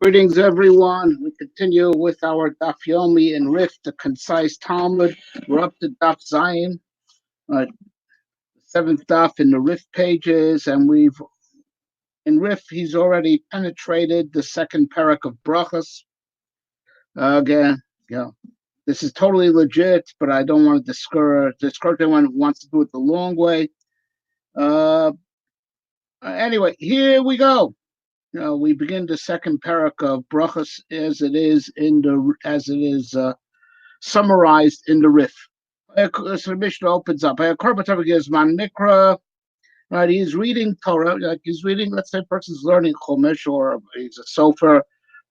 Greetings, everyone. We continue with our Daf Yomi and Rif, the concise Talmud. We're up to Daf Zion, the seventh Daf in the Rif pages, and in Rif, he's already penetrated the second parak of Brachos. Again, this is totally legit, but I don't want to discourage anyone who wants to do it the long way. Anyway, here we go. We begin the second parak of Brachos as it is summarized in the Rif. So the Mishnah opens up. Mikra, right? He's reading Torah, like he's reading. Let's say a person's learning Chumash, or he's a sofer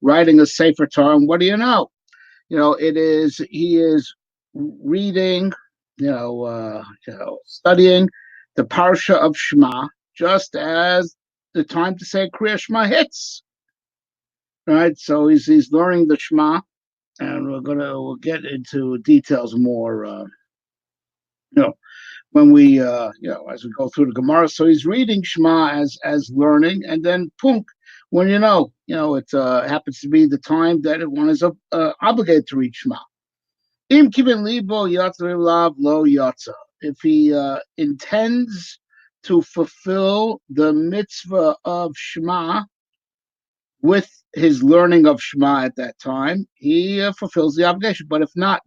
writing a Sefer Torah. And what do you know? He is reading, studying the parsha of Shema, just as the time to say Kriya Shema hits. Right, so he's learning the Shema, and we'll get into details more. When we as we go through the Gemara. So he's reading Shema as learning, and then punk, when it happens to be the time that one is obligated to read Shema. Im kiven libo yatsa lav lo yatsa. If he intends to fulfill the mitzvah of Shema with his learning of Shema at that time, he fulfills the obligation. But if not.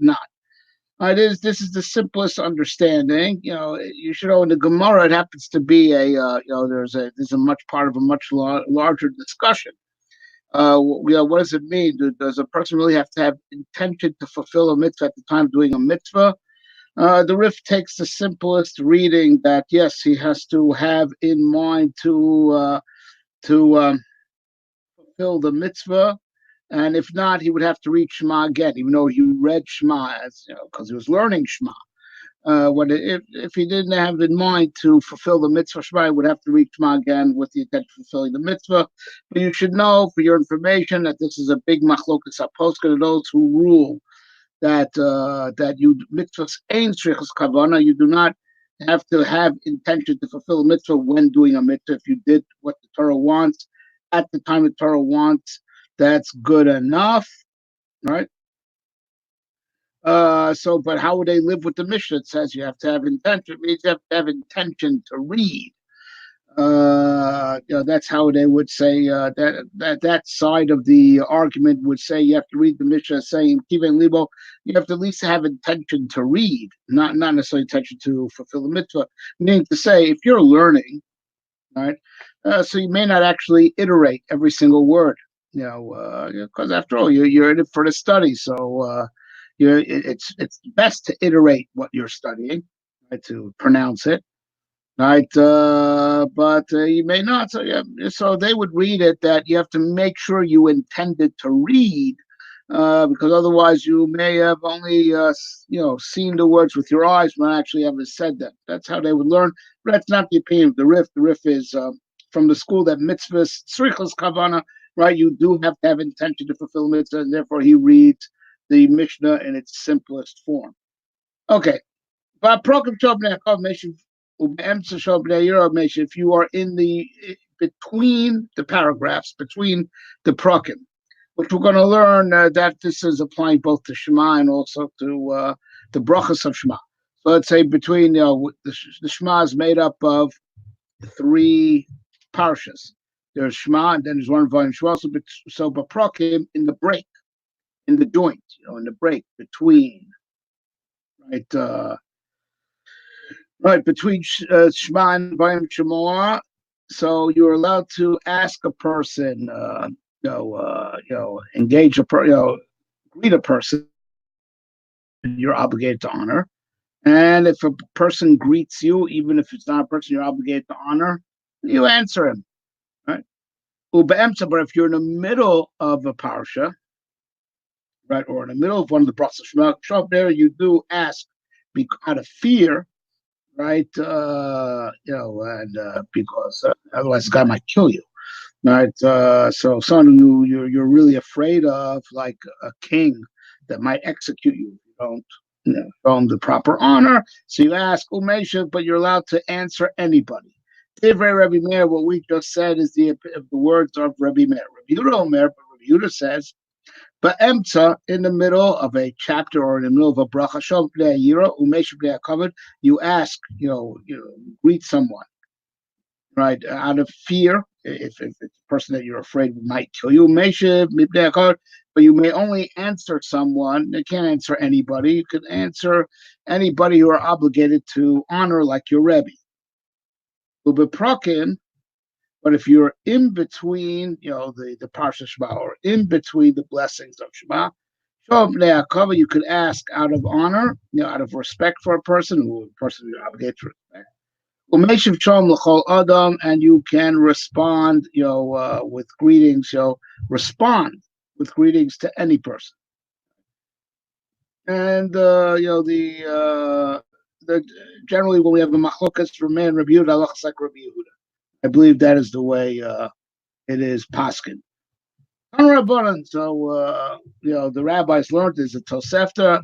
This is the simplest understanding. You should know in the Gemara it happens to be there's a much part of a much larger discussion. What does it mean? Does a person really have to have intention to fulfill a mitzvah at the time of doing a mitzvah? The Rif takes the simplest reading that yes, he has to have in mind to fulfill the mitzvah. And if not, he would have to read Shema again, even though he read Shema because he was learning Shema. If he didn't have in mind to fulfill the mitzvah Shema, he would have to read Shema again with the intention of fulfilling the mitzvah. But you should know, for your information, that this is a big machlokas haposkim to those who rule that you mitzvahs ain't shrichus kavana. You do not have to have intention to fulfill a mitzvah when doing a mitzvah. If you did what the Torah wants at the time the Torah wants, that's good enough, right? But how would they live with the Mishnah? It says you have to have intention. It means you have to have intention to read. That's how they would say that side of the argument would say you have to read the Mishnah saying Kiven Libo. You have to at least have intention to read, not necessarily intention to fulfill the mitzvah. Meaning to say, if you're learning, right, so you may not actually iterate every single word. Because after all, you're in it for the study. So it's best to iterate what you're studying, right, to pronounce it, right? But you may not. So they would read it that you have to make sure you intended to read, because otherwise you may have only seen the words with your eyes, but not actually ever said them. That's how they would learn. But that's not the opinion of the Rif. The Rif is from the school that mitzvahs tzrichos kavana. Right, you do have to have intention to fulfill mitzvah, and therefore he reads the Mishnah in its simplest form. Okay, but if you are in the between the paragraphs, between the prakim, which we're going to learn that this is applying both to Shema and also to the Brachos of Shema. So let's say between the Shema is made up of 3 parshas. There's Shema, and then there's one volume Shema. So Baprakim in the break, in the joint, in the break between, between Shema and volume Shema. So you're allowed to ask a person, engage greet a person you're obligated to honor. And if a person greets you, even if it's not a person you're obligated to honor, you answer him. Right? But if you're in the middle of a parsha, right, or in the middle of one of the Brachos there, you do ask out of fear, right? And because otherwise the guy might kill you, right? So someone you're really afraid of, like a king that might execute you if you don't show him the proper honor. So you ask Umesha, but you're allowed to answer anybody. Divrei Rabbi Meir, what we just said is the words of Rabbi Meir. Rabbi Yehuda Omer, but Yehuda says, but emtza, in the middle of a chapter or in the middle of a bracha, shov b'nei yira u'meish b'nei hakavod, you ask, greet someone, right, out of fear. If it's a person that you're afraid might kill you, meshiv mipnei hakavod, but you may only answer someone. You can't answer anybody. You can answer anybody you are obligated to honor, like your Rebbe. Ubeprokin, but if you're in between, the Parsha Shema, or in between the blessings of Shema, you could ask out of honor, out of respect for a person you're obligated to respect. And you can respond, with greetings, respond with greetings to any person. And the generally when we have a machlokas for man Rabbi Yehuda, halachas like Rabbi Yehuda. I believe that is the way it is paskin. So the rabbis learned is a Tosefta.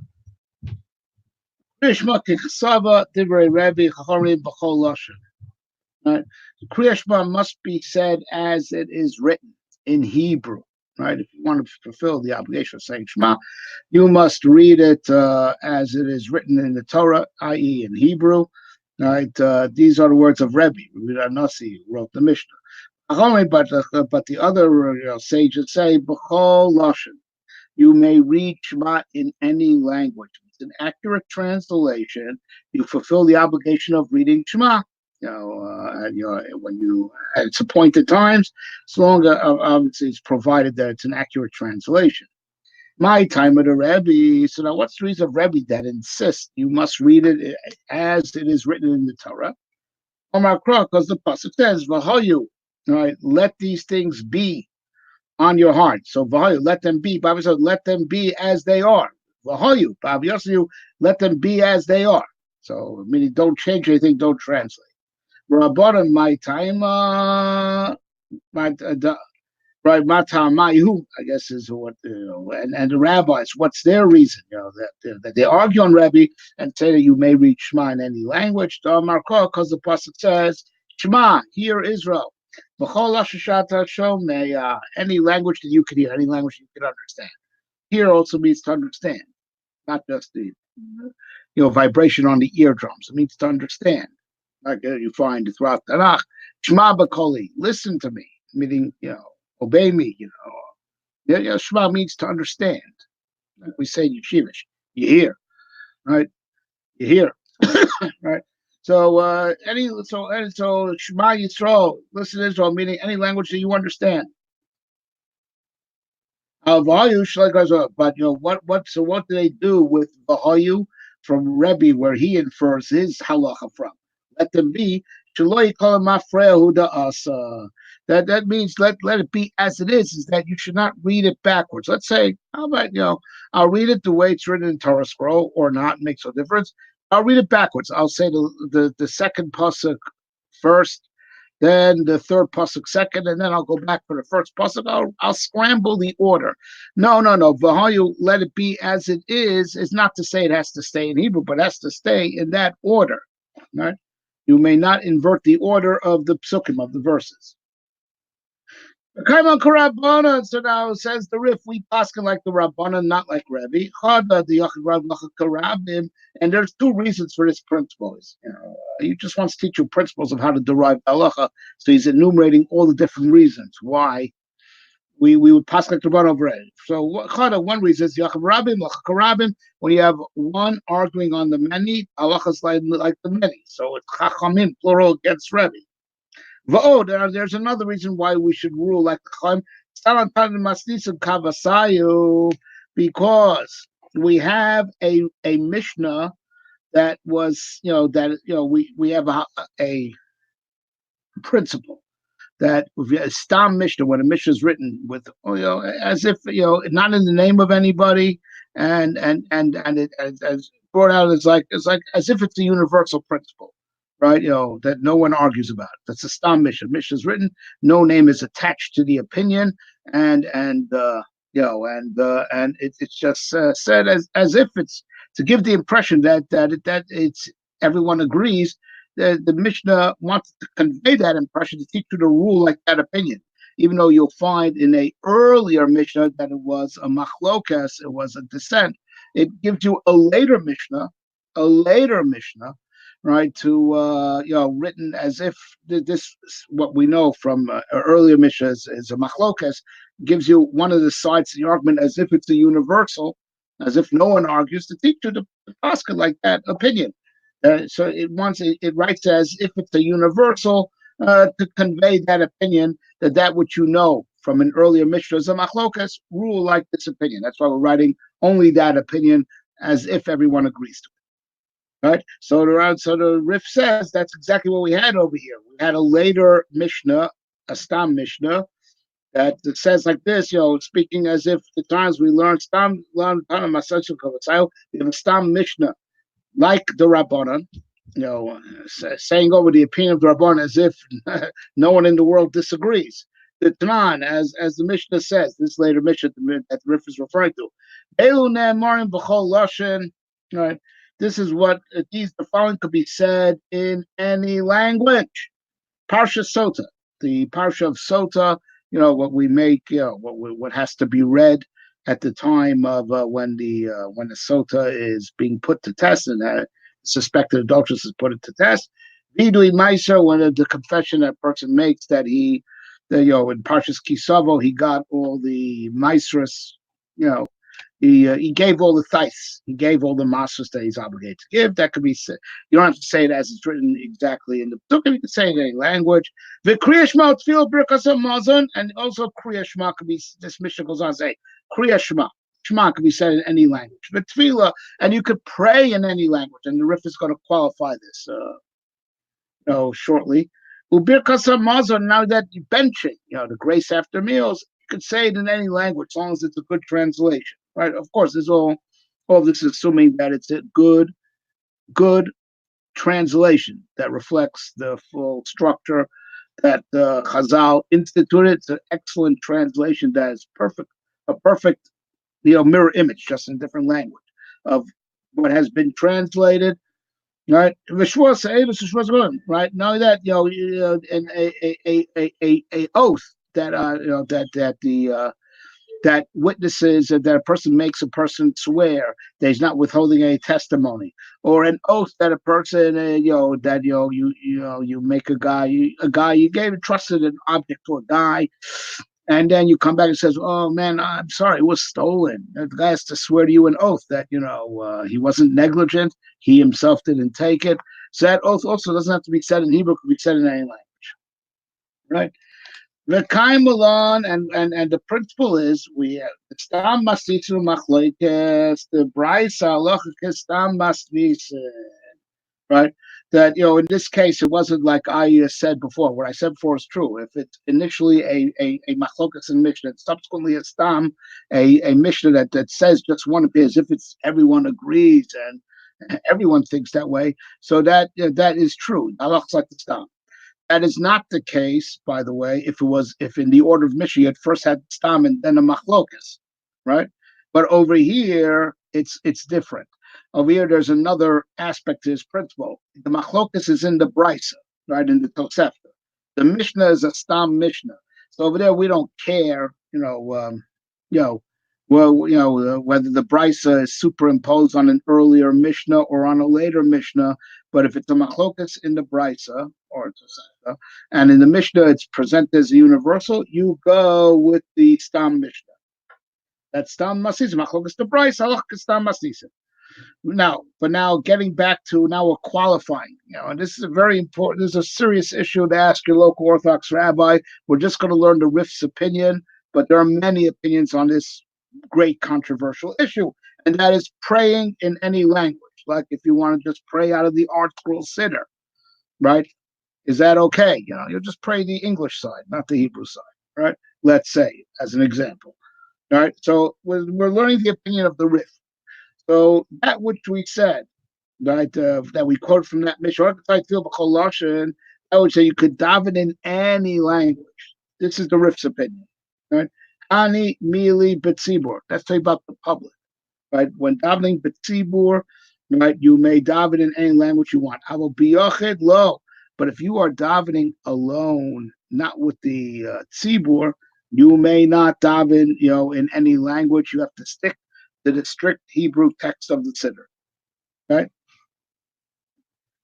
Kriyashma kichsava divrei Rabbi Chacharim b'chol lashon. Kriyashma must be said as it is written in Hebrew. Right? If you want to fulfill the obligation of saying Shema, you must read it as it is written in the Torah, i.e., in Hebrew. Right? These are the words of Rebbe Nasi, who wrote the Mishnah. But the other sages say, B'chol lashon, you may read Shema in any language. It's an accurate translation. You fulfill the obligation of reading Shema. When you at its appointed times, as long as obviously it's provided that it's an accurate translation. My time of the Rebbe. So now, what's the reason of Rebbe that insists you must read it as it is written in the Torah? Because the pasuk says, "V'hoyu." Right, let these things be on your heart. So v'hoyu, let them be. Bible says, let them be as they are. V'hoyu, let them be as they are. So meaning, don't change anything, don't translate. Rabbanan, my time, right, Matamayu, I guess is what, and the rabbis, what's their reason, that they argue on Rebbe and say that you may read Shema in any language, because the pasuk says, Shema, hear Israel, any language that you can hear, any language you can understand. Hear also means to understand, not just the, vibration on the eardrums. It means to understand. Like you find throughout Tanakh, Shema b'koli, listen to me, meaning, obey me, Shema means to understand. Like we say in Yeshivish, you hear, right? You hear, right? So Shema Yisrael, listen to Israel, meaning any language that you understand. But what do they do with Vahayu from Rebbe, where he infers his halacha from? Let them be. That means let it be as it is that you should not read it backwards. Let's say, how about, I'll read it the way it's written in Torah scroll or not, makes no difference. I'll read it backwards. I'll say the second pasuk first, then the third pasuk second, and then I'll go back for the first pasuk. I'll scramble the order. No. V'hayu, let it be as it is not to say it has to stay in Hebrew, but it has to stay in that order. Right? You may not invert the order of the psukim, of the verses. So now says the Rif, we paskin like the Rabbanan, not like Rebbe. And there's two reasons for this principle. He just wants to teach you principles of how to derive halacha. So he's enumerating all the different reasons why we would pass like the Rabbanan over it. So one reason is when you have one arguing on the many, halacha is like the many. So it's chachamim, plural, against Rebbe. There's another reason why we should rule like Chaim, because we have a Mishnah that was, we have a principle that Stam Mishnah, when a Mishnah is written with, as if, not in the name of anybody, and it as brought out as as if it's a universal principle. Right, that no one argues about. That's a Stam Mishnah. Mishnah is written, no name is attached to the opinion, and it's just said as if it's to give the impression that it's everyone agrees. The Mishnah wants to convey that impression, to teach you to rule like that opinion. even though you'll find in a earlier Mishnah that it was a machlokas, it was a dissent. It gives you a later Mishnah, right? To written as if this what we know from earlier Mishnah is a machlokas, gives you one of the sides of the argument as if it's a universal, as if no one argues to teach you to ask it like that opinion. So it writes as if it's a universal to convey that opinion that which you know from an earlier Mishnah is a machlokas rule like this opinion. That's why we're writing only that opinion as if everyone agrees to it. Right? So the Rif says that's exactly what we had over here. We had a later Mishnah, a Stam Mishnah, that says like this, speaking as if the times we learn Maseches, we have a Stam Mishnah like the Rabbanan, saying over the opinion of the Rabbanan as if no one in the world disagrees. The Tanan, as the Mishnah says, this later Mishnah that the Rif is referring to, right? This is what the following could be said in any language. Parsha Sota, the Parsha of Sota, what we make, what has to be read at the time of when the Sota is being put to test and suspected adulteress is put to test. Vidui Meiser, when the confession that person makes that in Parshas Kisavo, he got all the Meisers, he gave all the thais. He gave all the masters that he's obligated to give. That could be said. You don't have to say it as it's written exactly in the book. You can say it in any language. The Kriya Shema Tefillah Birkas Hamazon, and also Kriya Shema could be. This Mishnah goes on to say Kriya Shema. Shema could be said in any language. But Tefillah, and you could pray in any language. And the Rif is going to qualify this, shortly. Ubirkas Hamazon. Now that you benching, the grace after meals, you could say it in any language as long as it's a good translation. Right, of course, all of this is assuming that it's a good translation that reflects the full structure that Chazal instituted. It's an excellent translation that is a perfect mirror image, just in a different language of what has been translated. Right, right. Now that a oath that that witnesses that a person makes a person swear that he's not withholding any testimony, or an oath that a person you make you trusted an object to a guy, and then you come back and says, oh man, I'm sorry, it was stolen. The guy has to swear to you an oath that he wasn't negligent, he himself didn't take it. So that oath also doesn't have to be said in Hebrew, it could be said in any language, right? The Kaimalon and the principle is we have Stam Masisu Machlekes, the Bryce Halacha Stam Masvis, right? That in this case it wasn't like I said before. What I said before is true. If it's initially a Machlokas and Mishnah, subsequently a Stam, a Mishnah that says just one appears, if it's everyone agrees and everyone thinks that way, so that is true. Halachas like the Stam. That is not the case, by the way, if in the order of Mishnah you had first had Stam and then a Machlokas, right? But over here, it's different. Over here, there's another aspect to this principle. The Machlokas is in the Brisa, right, in the Tosefta. The Mishnah is a Stam Mishnah. So over there, we don't care, whether the Brisa is superimposed on an earlier Mishnah or on a later Mishnah. But if it's a Machlokas in the Brisa, or Tosefta, and in the Mishnah it's presented as a universal, you go with the Stam Mishnah. That's Stam Masis, Machlokas the Brisa, Halachas Stam Masis. Now getting back to we're qualifying, and this is a very important, this is a serious issue to ask your local Orthodox rabbi. We're just going to learn the Rif's opinion, but there are many opinions on this great controversial issue, and that is praying in any language. Like if you want to just pray out of the Art Scroll Siddur, right? Is that okay? You'll just pray the English side, not the Hebrew side, right? Let's say, as an example. All right. So we're learning the opinion of the Rif. So that which we said, right, that we quote from that Mishnah, that would say you could daven in any language. This is the Rif's opinion, right? Ani mili betzibur. That's talking about the public, right? When davening betzibur, right, you may daven in any language you want. I will be yochid lo. But if you are davening alone not with the tzibur, you may not daven, in any language. You have to stick to the strict Hebrew text of the siddur, right?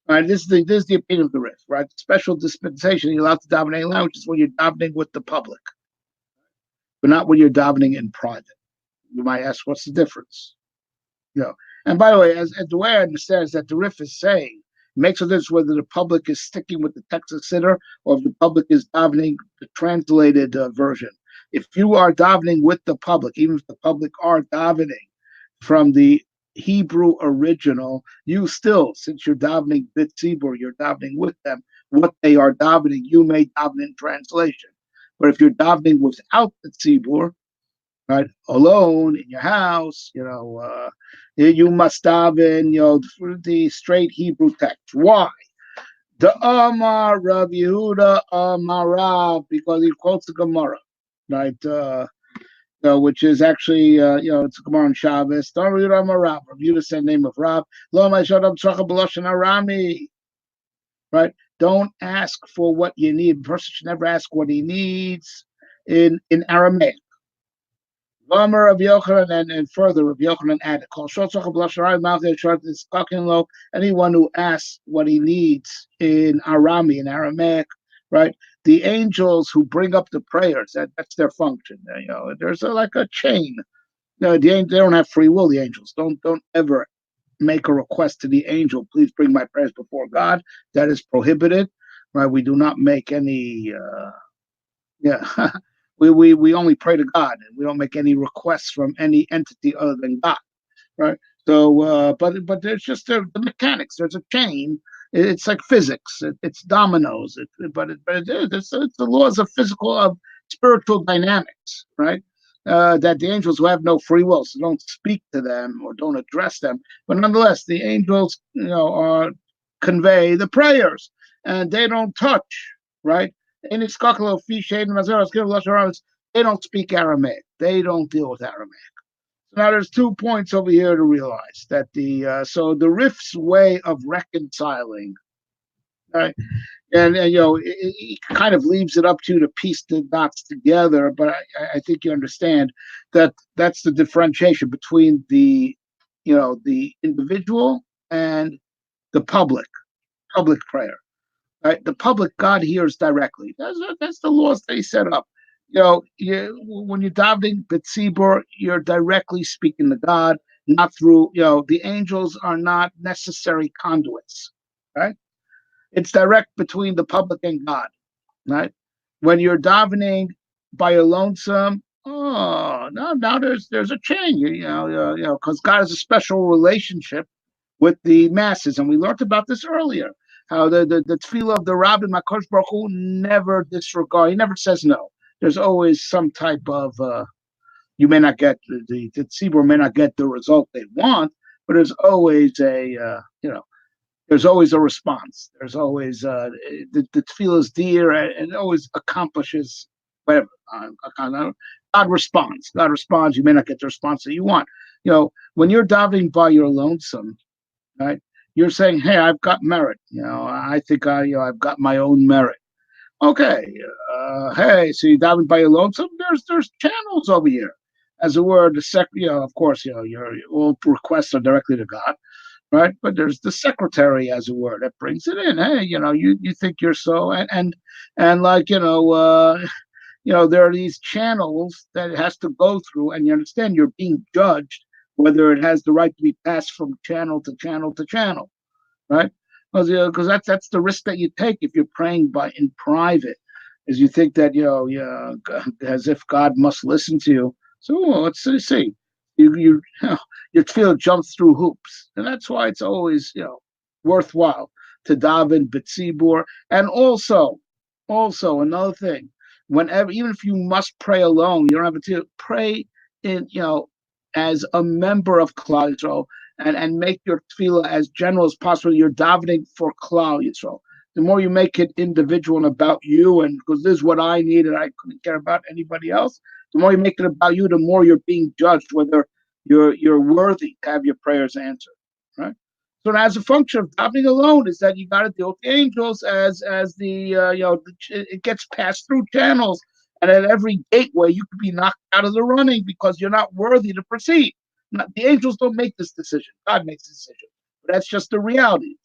All right, this is the opinion of the Rif, right? Special dispensation, you're allowed to daven in any language is when you're davening with the public, but not when you're davening in private. You might ask, what's the difference? And by the way, as the way I understand is that the Rif is saying it makes a difference whether the public is sticking with the text of Siddur or if the public is davening the translated version. If you are davening with the public, even if the public are davening from the Hebrew original, you still, since you're davening bit tzibur, you're davening with them, what they are davening, you may daven in translation. But if you're davening without the tzibur, right, alone in your house, you must daven, through the straight Hebrew text. Why? The Amar Rav Yehuda Amarav, because he quotes the Gemara, right? Which is actually, it's a Gemara on Shabbos. Don't read Amarav. Rav Yehuda said the name of Rav. Lo ma'ishadam tzracha b'lashon Arami. Right? Don't ask for what you need. The person should never ask what he needs in Aramaic. V'amar Rav Yochanan, and further, Rav Yochanan added, anyone who asks what he needs in Aramaic, right? The angels who bring up the prayers, that's their function. There's like a chain. They don't have free will, the angels. Don't ever make a request to the angel, please bring my prayers before God. That is prohibited, right? We do not make any, we only pray to God, and we don't make any requests from any entity other than God, right? So, but there's just the mechanics. There's a chain. It's like physics. It's dominoes. It's the laws of spiritual dynamics, right? That the angels who have no free will, so don't speak to them or don't address them, but nonetheless, the angels, convey the prayers, and they don't touch, right? They don't speak Aramaic. They don't deal with Aramaic. So now there's 2 points over here to realize that the Rif's way of reconciling, right? And it kind of leaves it up to you to piece the dots together. But I think you understand that that's the differentiation between the individual and the public prayer. Right? The public, God hears directly. That's the laws they set up. When you're davening b'tzibur, you're directly speaking to God, not through. The angels are not necessary conduits. Right? It's direct between the public and God. Right? When you're davening by your lonesome, now there's a chain. Because God has a special relationship with the masses, and we learned about this earlier. How the tefillah of the Rabbi Makadosh Baruch Hu never disregard. He never says no. There's always some type of you may not get the tzibur may not get the result they want, but there's always there's always a response. There's always the tefillah is dear and it always accomplishes whatever. God responds. God responds. You may not get the response that you want. When you're davening by your lonesome, right? You're saying, "Hey, I've got merit. I think I've got my own merit." Okay. Hey, so you daven by your lonesome? There's channels over here, as it were. Of course, your all requests are directly to God, right? But there's the secretary, as it were, that brings it in. Hey, you think you're so and like there are these channels that it has to go through, and you understand you're being judged whether it has the right to be passed from channel to channel to channel, right? Because that's the risk that you take if you're praying in private, is you think that as if God must listen to you. So let's see, your tefillah jumps through hoops, and that's why it's always worthwhile to daven b'tzibur, and also another thing, whenever, even if you must pray alone, you don't have to pray in as a member of Klal Yisrael, and make your tefillah as general as possible. You're davening for Klal Yisrael. The more you make it individual and about you, and because this is what I need and I couldn't care about anybody else, the more you make it about you, the more you're being judged whether you're worthy to have your prayers answered. Right? So as a function of davening alone is that you got to deal with the angels as the it gets passed through channels, and at every gateway you could be knocked out of the running because you're not worthy to proceed. Not, the angels don't make this decision; God makes the decision. But that's just the reality.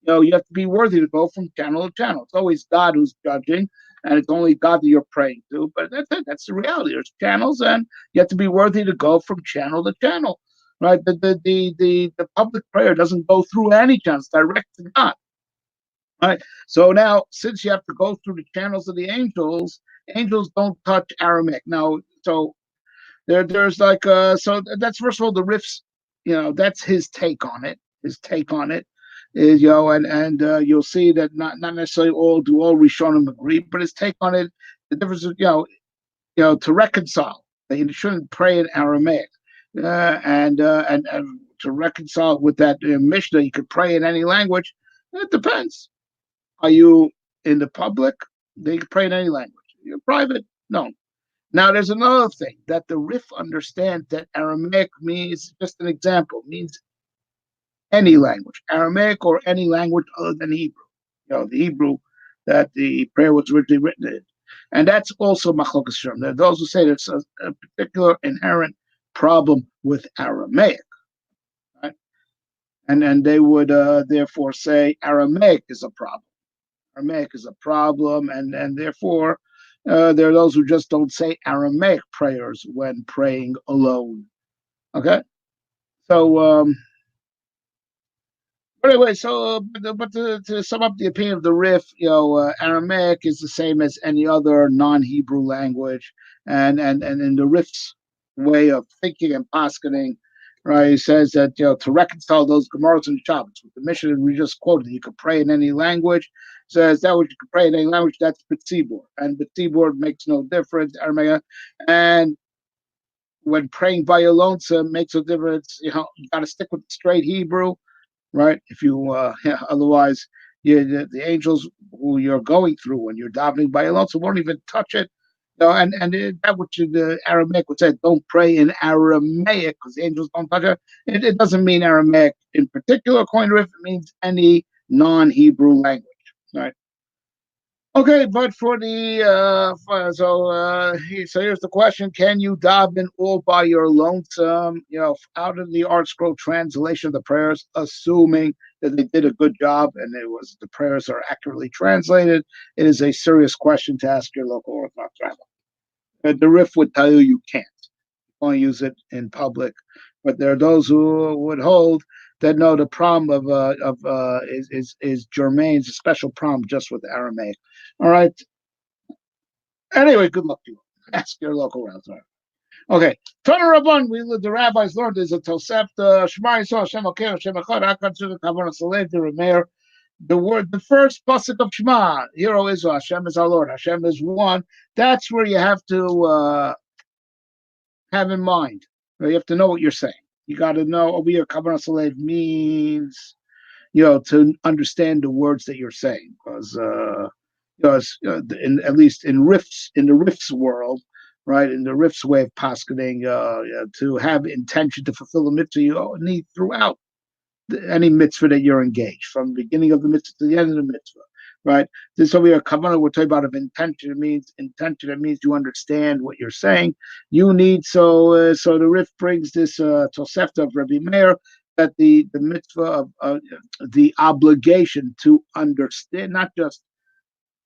You have to be worthy to go from channel to channel. It's always God who's judging, and it's only God that you're praying to. But that's it. That's the reality. There's channels, and you have to be worthy to go from channel to channel. Right? The public prayer doesn't go through any channels, direct to God. Right? So now, since you have to go through the channels of the angels, angels don't touch Aramaic. Now, so there's like so that's first of all the riffs, that's his take on it. His take on it is, and you'll see that not necessarily all Rishonim agree, but his take on it, the difference is, to reconcile that you shouldn't pray in Aramaic, and to reconcile with that Mishnah, you could pray in any language. It depends. Are you in the public? They can pray in any language. You're private? No. Now, there's another thing that the Rif understands, that Aramaic means, just an example, means any language, Aramaic or any language other than Hebrew. The Hebrew that the prayer was originally written in. And that's also Machlokas Shem. There are those who say there's a particular inherent problem with Aramaic, right? And they would therefore say Aramaic is a problem. Aramaic is a problem, and therefore there are those who just don't say Aramaic prayers when praying alone. Okay, so anyway, but to sum up the opinion of the Rif, Aramaic is the same as any other non-Hebrew language, and in the Rif's way of thinking and paskening, right? He says that to reconcile those Gemaras and Shabbos with the Mishnah we just quoted, you could pray in any language. Says that what you could pray in any language, that's B'tzibur, and B'tzibur makes no difference. Aramaic, and when praying by your lonesome makes no difference. You got to stick with straight Hebrew, right? If you otherwise, the angels who you're going through when you're davening by your lonesome won't even touch it. And that which the Aramaic would say, don't pray in Aramaic because the angels don't touch it. It doesn't mean Aramaic in particular, according to Rif. It means any non-Hebrew language, right? Okay, but for the so here's the question: can you daven all by your lonesome? Out of the Art Scroll translation of the prayers, assuming that they did a good job and the prayers are accurately translated, it is a serious question to ask your local Orthodox rabbi. The Rif would tell you can't. You only use it in public, but there are those who would hold that no, the problem is germane, a special problem just with Aramaic. All right. Anyway, good luck to you. Ask your local rabbi. Okay. Tana Rabban, the rabbis learned there's a Tosefta, Shema Yisrael, Hashem Elokeinu, Hashem Echad, Hakad Tzedek Kavanas Alev, the Remeir. The first pasuk of Shema, Hear, O Israel, Hashem is our Lord, Hashem is one. That's where you have to have in mind. You have to know what you're saying. You got to know what Kavanas Alev means, to understand the words that you're saying, because at least in the Rif's world, right, in the Rif's way of paskening, to have intention to fulfill the mitzvah, you need throughout any mitzvah that you're engaged, from the beginning of the mitzvah to the end of the mitzvah, right? This over here, kavanah, we're talking about of intention. It means intention. It means you understand what you're saying. You need so the Rif brings this Tosefta of Rabbi Meir, that the mitzvah of the obligation to understand, not just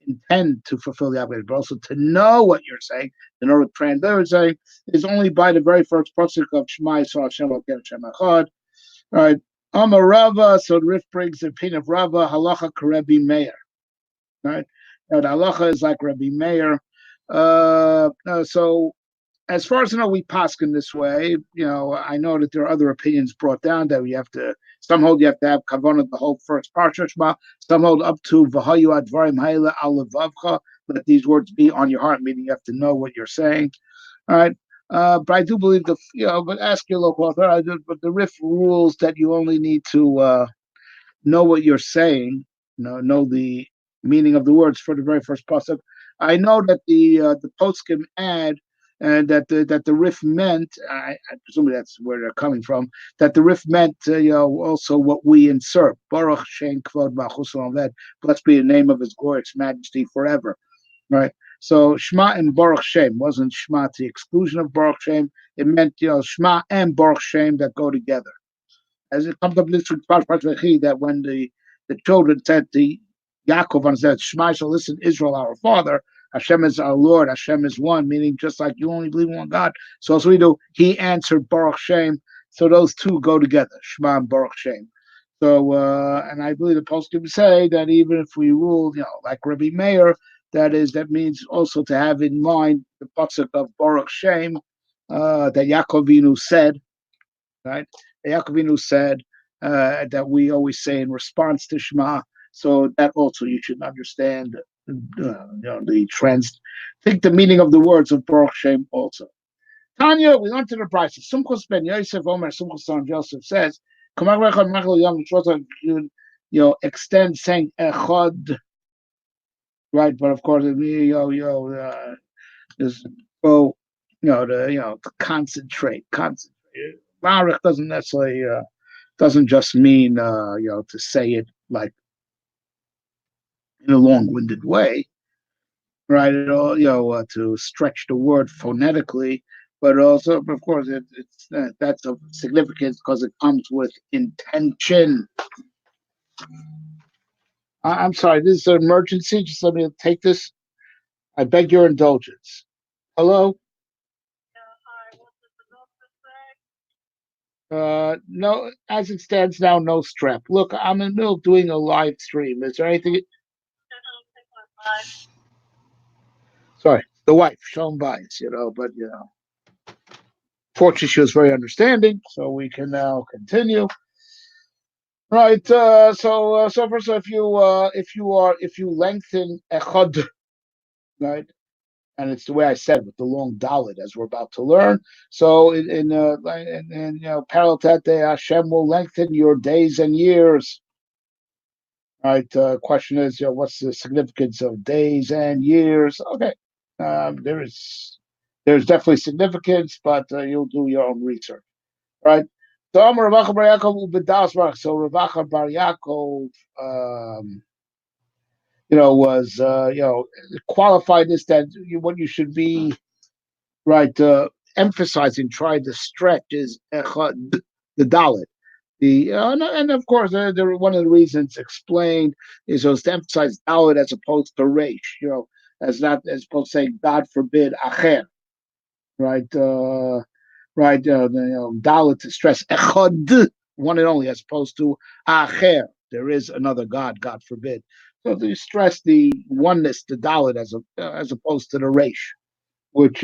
intend to fulfill the obligation, but also to know what you're saying, in order to translate saying, is only by the very first pasuk of Shema Yisrael Hashem Elokeinu Hashem Echad. All right, Amar Rava. So the Rif brings the opinion of Rava, halacha Rabbi Meir. Right, now the halacha is like Rabbi Meir. So as far as I know, we paskin this way. I know that there are other opinions brought down that we have to. Some hold you have to have kavanah the whole first parsha Shema. Some hold up to v'hayu advarim hayla al levavcha. Let these words be on your heart, meaning you have to know what you're saying. All right. But I do believe but ask your local authority. But the Rif rules that you only need to know what you're saying, know the meaning of the words for the very first pasuk. I know that the poskim add and that the rif meant, I presume that's where they're coming from, that the rif meant, also what we insert. Baruch Shem Kvod B'Achus V'Aved, blessed be the name of His glorious majesty forever. Right. So Shema and Baruch Shem wasn't Shema to the exclusion of Baruch Shem. It meant, Shema and Baruch Shem that go together. As it comes up in this that when the children said to Yaakov and said, Shema, so listen, Israel, our father, Hashem is our Lord, Hashem is one, meaning just like you only believe in one God. So as we do, he answered Baruch Shem. So those two go together, Shema and Baruch Shem. So, and I believe the poskim say that even if we rule, like Rabbi Meir, that means also to have in mind the pasuk of Baruch Shem that Yaakovinu said, right? Yaakovinu said that we always say in response to Shema. So that also you should understand, think the meaning of the words of Baruch Shem also. Tanya, we learned to the price. Sumchus ben Yosef Omer, Sumchus son Joseph says, extend saying echad, right? But of course, is to concentrate. Marich doesn't necessarily doesn't just mean to say it like in a long-winded way, right? At all, to stretch the word phonetically, but also, of course, that's of significance because it comes with intention. I'm sorry, this is an emergency. Just let me take this. I beg your indulgence. Hello? No, as it stands now, no strep. Look, I'm in the middle of doing a live stream. Is there anything? Sorry, the wife, Sean Bias, but fortunately she was very understanding, so we can now continue. Right. So first, if you lengthen echad, right, and it's the way I said with the long dalit, as we're about to learn. So in parallel to that, Hashem will lengthen your days and years. Right. Question is, what's the significance of days and years? Okay. There's definitely significance, but you'll do your own research. Right. So Rav Yitzchak Bar Yaakov, was qualified this that what you should be right emphasizing, trying to stretch is the dalit. And of course, one of the reasons explained is to emphasize dalit as opposed to reish, as opposed to saying God forbid acher, right? Right, dalit to stress echad, one and only, as opposed to acher. There is another God, God forbid. So you stress the oneness, the dalit, as opposed to the reish, which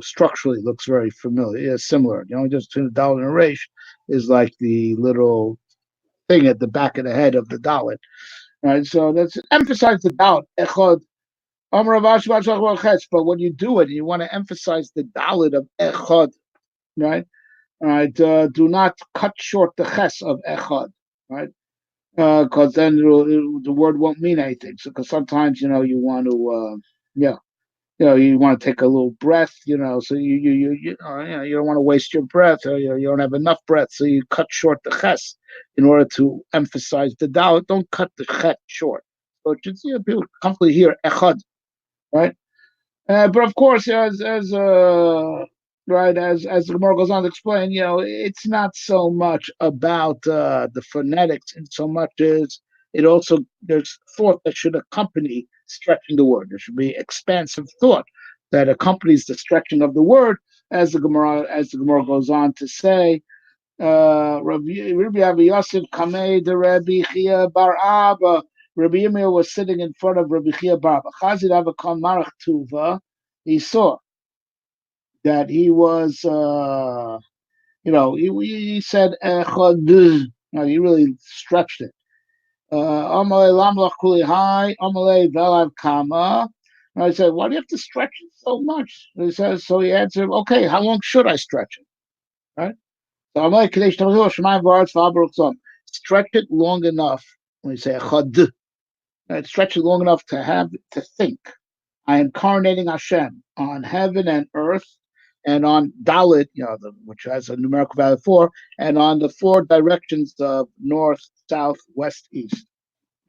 structurally looks very familiar, similar. The only difference between the dalit and the reish is like the little thing at the back of the head of the dalit. Right, so that's emphasize the dalit echad. But when you do it, you want to emphasize the dalit of echad. Right. Right. Do not cut short the ches of echad. Right. Because then the word won't mean anything. So, because sometimes you want to, you want to take a little breath. So you don't want to waste your breath, or you don't have enough breath, so you cut short the ches in order to emphasize the dalit. Don't cut the chet short. So just people comfortably hear echad, right? But of course, as right, as the Gemara goes on to explain, it's not so much about the phonetics, in so much as there's thought that should accompany stretching the word. There should be expansive thought that accompanies the stretching of the word, as the Gemara goes on to say. Rabbi Yosef Kamei de Rabbi Chia Bar Abba. Rabbi Yirmiyah was sitting in front of Rabbi Chia Bar Abba. Chazid Avakam Marach Tuva. He saw that he was, he said, he really stretched it. Amalei lamlach kuli hai, amalei velav kama. I said, why do you have to stretch it so much? He says, so he answered, okay, how long should I stretch it? Right? So amalei kadesh tamazil shemayim v'aretz v'abaruch tzom. Stretch it long enough. When you say chad, stretch it long enough to think. I am incarnating Hashem on heaven and earth, and on Dalit, which has a numerical value of 4, and on the 4 directions of north, south, west, east.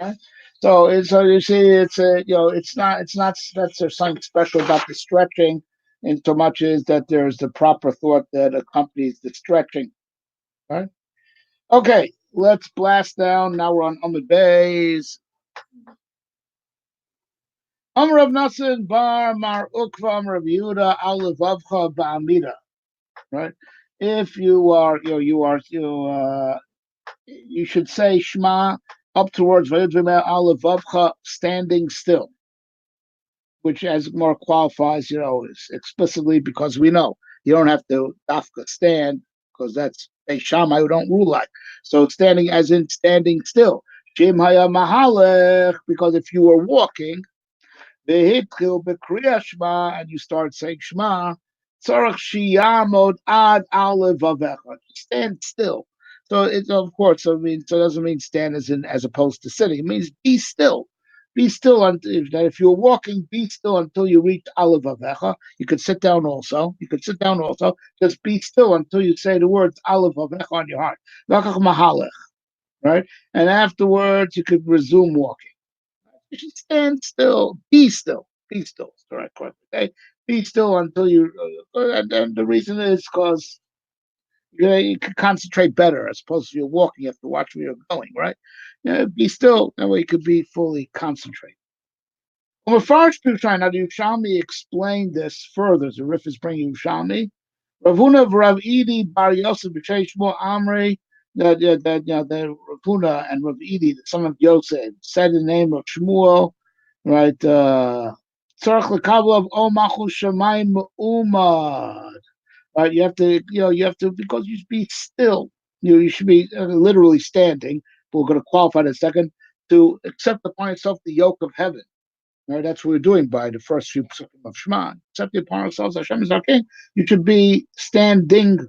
Okay? So you see, it's not that there's something special about the stretching, in so much as that there's the proper thought that accompanies the stretching. Right? Okay, let's blast down. Now we're on Amud Beis. Rav Nassan bar Mar Ukva Rav Yehuda al Levavcha ba'amida. Right? If you should say Shema up towards Vayidvimeh al Levavcha, standing still, which as more qualifies, is explicitly, because we know you don't have to dafka stand, because that's Beis Shammai who don't rule like. So standing as in standing still. Shem haya mahalech, because if you were walking, Vehitchil b'kriyah Shema, and you start saying Shema, tzarach shiyamod ad al levavecha. Stand still. So it's, of course, so it doesn't mean stand as opposed to sitting. It means be still. Be still until, if you're walking, be still until you reach al levavecha. You could sit down also. Just be still until you say the words al levavecha on your heart. V'achach mahalech, right? And afterwards, you could resume walking. You should stand still, be still, correct. Okay, be still until you. And the reason is because you can concentrate better, as opposed to you're walking. You have to watch where you're going, right? Be still. That way you could be fully concentrated. Well, Mefarish Pirushain, now the Yerushalmi explained this further. The Rif is bringing Yerushalmi. Ravuna of Rav Edi Bar Yosef B'Shei Shmuel Amri, that the Ravuna and Rav Edi, the son of Yosef, said the name of Shmuel, right? Tzarech lekabel of Omachu Shemayim Umad. Right? You have to, because you should be still. You should be literally standing. But we're going to qualify in a second, to accept upon yourself the yoke of heaven. Right? That's what we're doing by the first few psukim of Shema. Accepting upon ourselves Hashem is our king. You should be standing.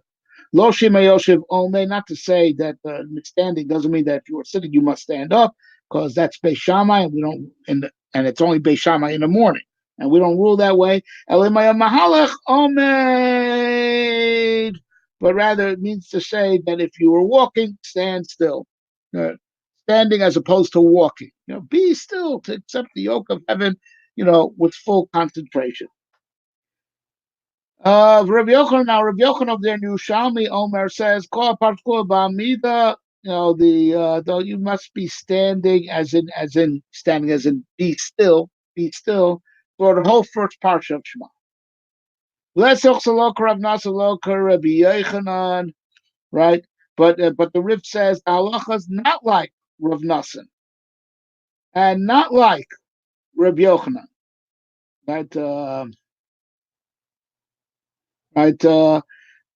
Lo shema yoshev only. Not to say that standing doesn't mean that if you are sitting you must stand up, because that's Beis Shammai, and we don't. And it's only Beis Shammai in the morning, and we don't rule that way. Elimaya mahalach omed. But rather, it means to say that if you were walking, stand still. Standing as opposed to walking. Be still to accept the yoke of heaven, with full concentration. Rabbi Yochanan of their new Shalmi Omer says, "Kol partkul ba'amida." Though you must be standing as in be still, for the whole first parsha of Shema. Let's also look Rav Nassan Rabbi Yochanan, right? But the Rif says the halacha is not like Rav Nassan, and not like Rabbi Yochanan, right?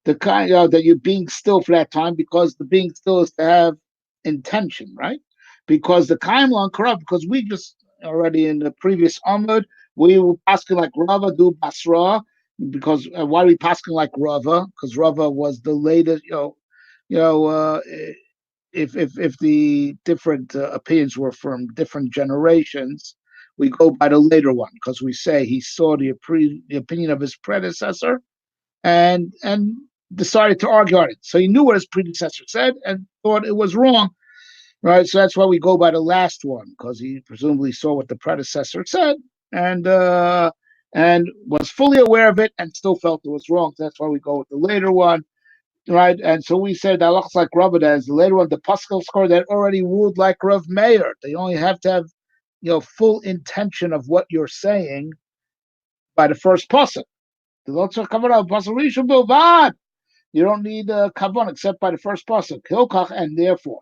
The kind that you're being still for that time, because the being still is to have intention, right? Because the kaimlan corrupt, because we just already in the previous Amud, we were asking like Rava do Basra, because why are we asking like Rava? Because Rava was the latest, if the different opinions were from different generations, we go by the later one, because we say he saw the opinion of his predecessor and decided to argue on it. So he knew what his predecessor said and thought it was wrong, right? So that's why we go by the last one, because he presumably saw what the predecessor said and was fully aware of it and still felt it was wrong. So that's why we go with the later one, right? And so we said that looks like Rav, as the later one, the Pascal score that already ruled like Rav Meir. They only have to have full intention of what you're saying by the first pasuk. You don't need a kavon except by the first pasuk. Hilkach, and therefore,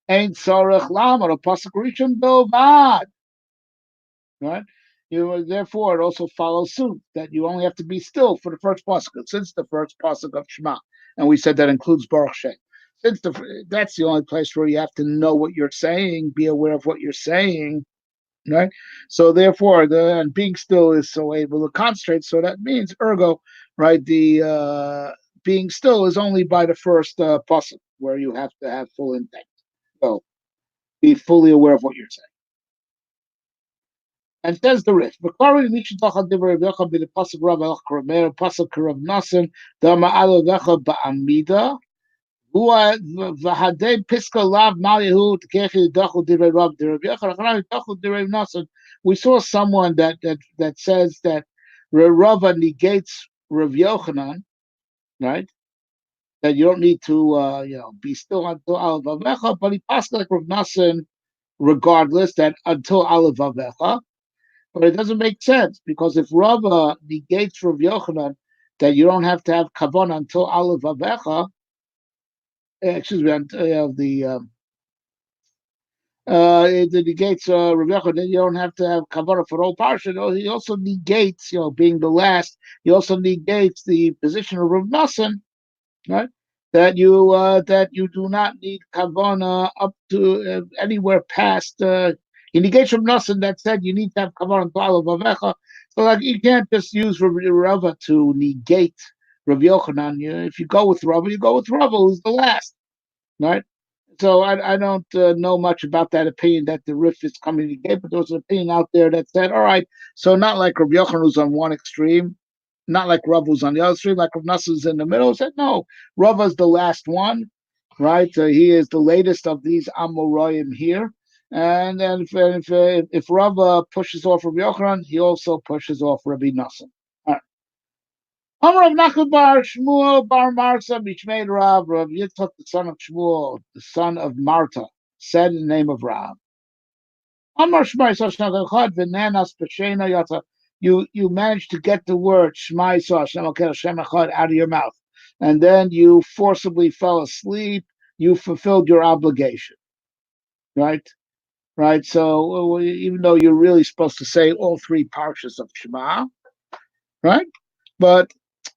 ain't sarach lam or a pasuk rishon bilvad. Right? Therefore, it also follows suit that you only have to be still for the first pasuk, since the first pasuk of Shema, and we said that includes Baruch Shem. Since that's the only place where you have to know what you're saying, be aware of what you're saying. Right, so therefore, and being still is so able to concentrate. So that means, ergo, right? The being still is only by the first pasuk, where you have to have full intent. So be fully aware of what you're saying. And says the Rif, "V'kari nishitachal divrei Revecha b'the pasuk Rav El Kramer pasuk Rav Nasan dama alo vecha ba'amida hua v'hadei piska lav mal yehu t'kechi dachul divrei Rav divrei Revecha l'chanami dachul divrei Nasan." We saw someone that says that Rava negates Rav Yochanan, right? That you don't need to be still until al vavecha, but he passed like Rav Nasan regardless that until al vavecha. But it doesn't make sense because if Rava negates Rav Yochanan that you don't have to have kavanah until Aleph Avecha, excuse me, it negates Rav Yochanan, then you don't have to have kavanah for all parsha. No, he also negates, being the last. He also negates the position of Rav Nassan, right? That you do not need kavana up to anywhere past. He negates from Nassan that said you need to have kavana to Aleph Avecha. So like you can't just use Rava to negate Rav Yochanan. If you go with Rava, you go with Rava, who's the last, right? So I don't know much about that opinion that the Rif is coming to negate, but there was an opinion out there that said, all right, so not like Rav Yochanan who's on one extreme, not like Rav was on the other stream, like Rav Nasser is in the middle. Said no, Rav is the last one, right? He is the latest of these Amoraim here, and then if Rav pushes off Rabbi Yochanan, he also pushes off Rabbi Nasser. All right. Amar Rav Nachman bar Shmuel bar Marta Bishmei Rav Yitzchak the son of Shmuel, the son of Marta, said in the name of Rav. Amar Shmai Sashna Chad V'Nanas Peshena Yata. You managed to get the word Shmai Hashem Echad out of your mouth, and then you forcibly fell asleep. You fulfilled your obligation, right? Right. So even though you're really supposed to say all three parshas of Shema, right? But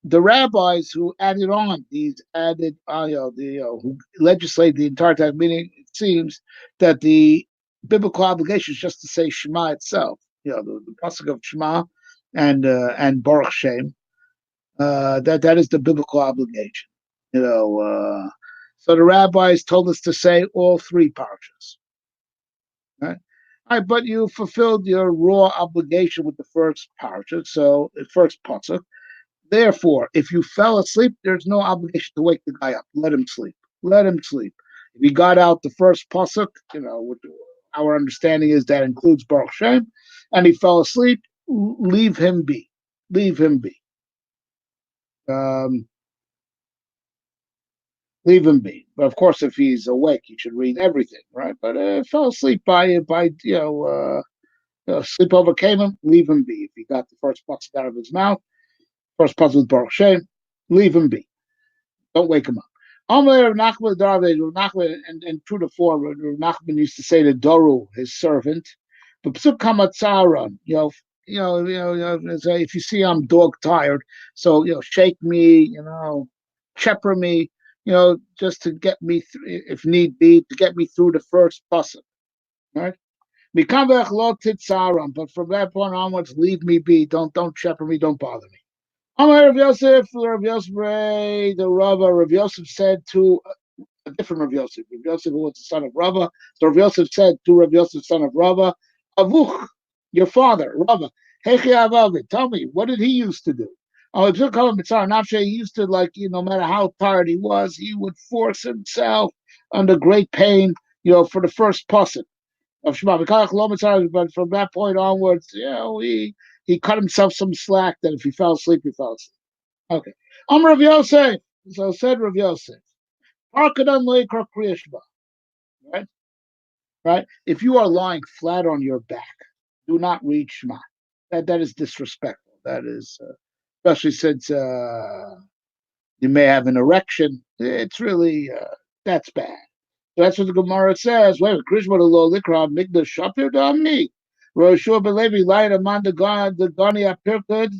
the rabbis who added on these who legislate the entire time, meaning it seems that the biblical obligation is just to say Shema itself. The pasuk of Shema and Baruch Shem. That is the biblical obligation. So the rabbis told us to say all three parshas. Right? All right, but you fulfilled your raw obligation with the first parsha, so the first pasuk. Therefore, if you fell asleep, there's no obligation to wake the guy up. Let him sleep. Let him sleep. If he got out the first pasuk, our understanding is that includes Baruch Shem, and he fell asleep, leave him be. Leave him be. Leave him be. But of course, if he's awake, he should read everything, right? But fell asleep sleep overcame him, leave him be. If he got the first pasuk out of his mouth, first pasuk with Baruch Shem, leave him be. Don't wake him up. And true to form, Rav Nachman used to say to Doru, his servant, if you see I'm dog tired, so shake me, chepper me, just to get me if need be, to get me through the first pasuk. Right? But from that point onwards, leave me be. Don't chepper me, don't bother me. Rav Yosef, Rav Yosef said to a different Rav Yosef, who was the son of Rava. So Rav Yosef said to Rav Yosef, son of Rava, Avuch, your father, Rava, Hechi Avavi, tell me, what did he used to do? Oh, he used to, no matter how tired he was, he would force himself under great pain, for the first pasuk of Shema. But from that point onwards, he cut himself some slack that if he fell asleep, he fell asleep. Okay. Rav Yosef. So said Rav Yosef. Right? Right? If you are lying flat on your back, do not read Shema. That is disrespectful. That is, especially since you may have an erection. It's really, that's bad. So that's what the Gemara says. Wait, Krishma the lo likra migda shapir dami. Roshua belevi light among the gani apirkud.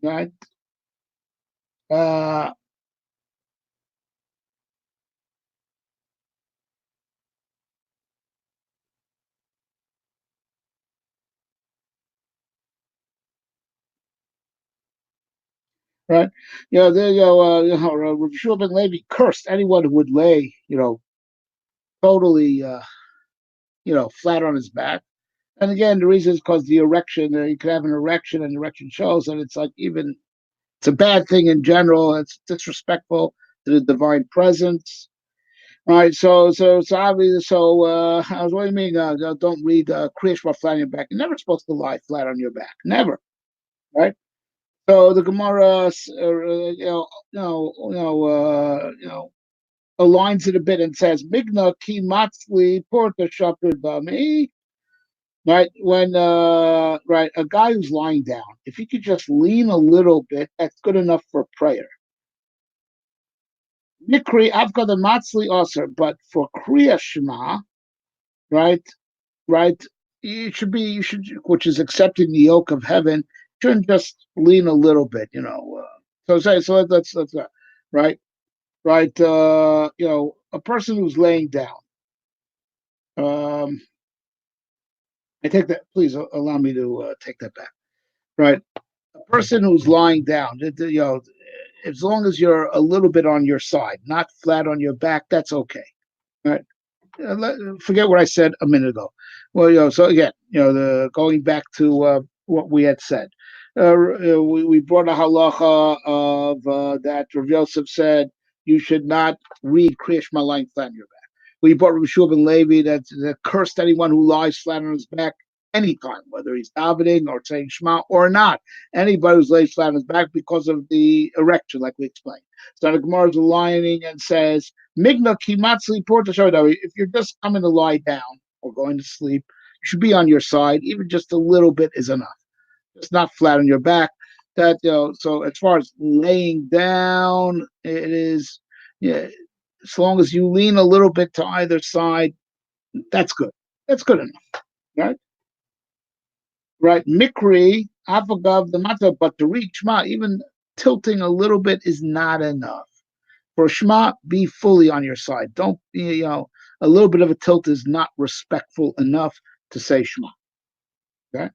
Right? Uh, right? Rav Shua ben Levi cursed anyone who would lay, totally, flat on his back. And again, the reason is because the erection, you could have an erection, and erection shows, and it's like even it's a bad thing in general. It's disrespectful to the divine presence. All right, so obviously, what do you mean? Don't read Kriyash flat on your back. You're never supposed to lie flat on your back. Never, right? So the Gemara, aligns it a bit and says, "Migna ki matzli porta shapir dami." Right when right a guy who's lying down, if he could just lean a little bit, that's good enough for prayer. Mikri, I've got the matzli also, but for Kriya Shema, right, right, you should, which is accepting the yoke of heaven, shouldn't just lean a little bit, so that's right, right, a person who's laying down. Um, I take that. Please allow me to take that back. Right, a person who's lying down, as long as you're a little bit on your side, not flat on your back, that's okay. Right. Forget what I said a minute ago. Well, so again, the going back to what we had said, we brought a halacha of that Rav Yosef said you should not read Kriyash lying flat on your back. We brought Rav Shua ben Levi that cursed anyone who lies flat on his back anytime, whether he's davening or saying Shema or not. Anybody who's laid flat on his back because of the erection, like we explained. So the Gemara is aligning and says, Migna kimatzli porta shodawi. If you're just coming to lie down or going to sleep, you should be on your side. Even just a little bit is enough. Just not flat on your back. So as far as laying down, it is, yeah. As long as you lean a little bit to either side, that's good. That's good enough, right? Right. Mikri, Afagav, the matter, but to read Shema, even tilting a little bit is not enough. For Shema, be fully on your side. Don't be, a little bit of a tilt is not respectful enough to say Shema. Okay.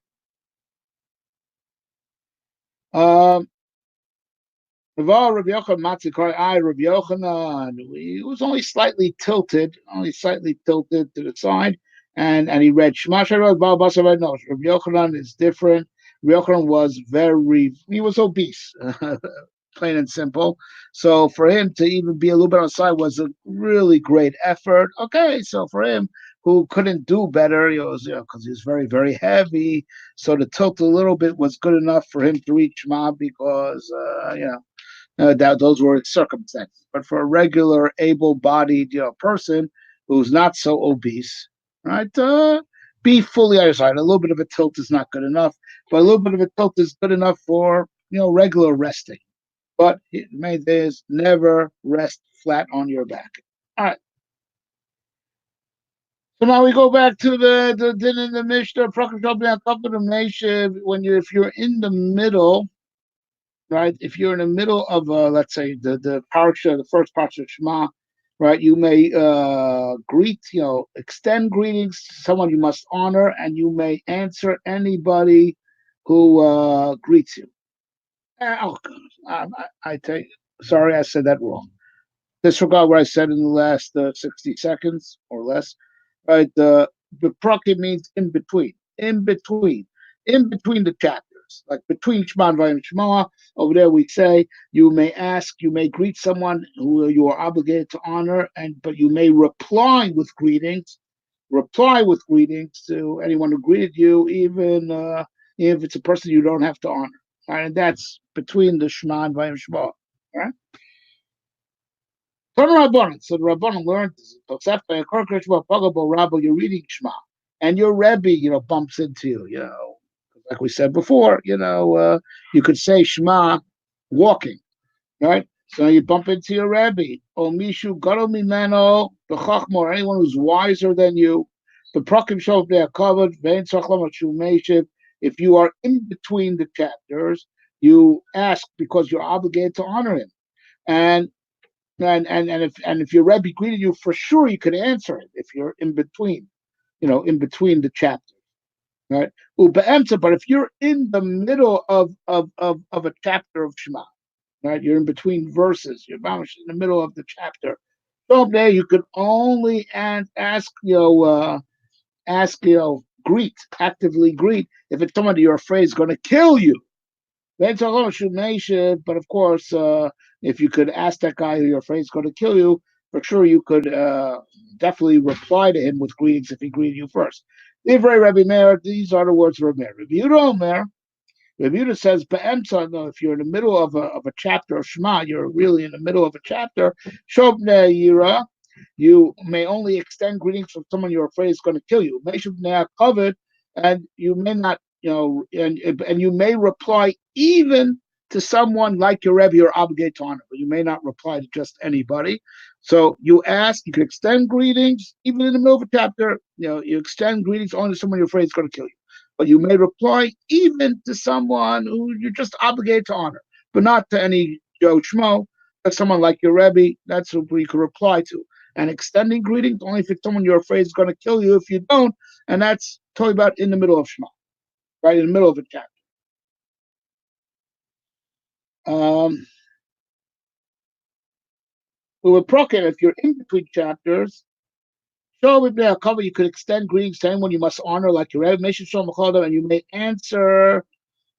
Rabbi Yochanan, he was only slightly tilted to the side, and he read Shema Shabbat Baal Basar. No, Rabbi Yochanan is different. Rabbi Yochanan he was obese, plain and simple. So for him to even be a little bit on the side was a really great effort. Okay, so for him, who couldn't do better, because he was very, very heavy. So the tilt a little bit was good enough for him to reach Shema because, that those were circumstances. But for a regular, able-bodied, person who's not so obese, right? Be fully on your side. A little bit of a tilt is not good enough, but a little bit of a tilt is good enough for regular resting. But it is never rest flat on your back. All right. So now we go back to the din in the Mishnah. If you're in the middle, right? If you're in the middle of, let's say, the parsha, the first parsha of Shema, right? You may greet, extend greetings to someone you must honor, and you may answer anybody who greets you. Oh, I take. Sorry, I said that wrong. Disregard what I said in the last 60 seconds or less. Right? The Beprokim means in between, in between the chapters. Like between Shema and Shema, over there we say you may ask, you may greet someone who you are obligated to honor, but you may reply with greetings to anyone who greeted you, even if it's a person you don't have to honor. Right? And that's between the Shema and Shema. Right? So the Rabbanon learned this. You're reading Shema, and your Rebbe, bumps into you, like we said before, you could say Shema walking, right? So you bump into your Rebbe, or Mishu Gadol Mimeno, or anyone who's wiser than you. The Prokim Shov they are covered. If you are in between the chapters, you ask because you're obligated to honor him, and if your Rebbe greeted you, for sure you could answer it if you're in between, in between the chapters. Right? But if you're in the middle of a chapter of Shema, right? You're in between verses, you're in the middle of the chapter. So there you could only ask actively greet, if it's someone that you're afraid is going to kill you. But of course, if you could ask that guy who you're afraid is going to kill you, for sure you could definitely reply to him with greetings if he greeted you first. Divrei Rabbi Meir, these are the words of Rabbi Meir. Rabbi Yehuda Omer, Rabbi Yehuda says, no, if you're in the middle of a chapter of Shema, you're really in the middle of a chapter, Shobnei Yira, you may only extend greetings from someone you're afraid is going to kill you. Covered, and you may not, and you may reply even to someone like your Rebbe you're obligated to honor, but you may not reply to just anybody. So you ask, you can extend greetings even in the middle of a chapter. You extend greetings only to someone you're afraid is going to kill you. But you may reply even to someone who you're just obligated to honor, but not to any Joe Schmo. That's someone like your Rebbe. That's who you can reply to. And extending greetings only if it's someone you're afraid is going to kill you if you don't. And that's talking about in the middle of Shema, right in the middle of a chapter. With Prokin, if you're in between chapters, you could extend greetings to anyone you must honor, like your Rebbe, and you may answer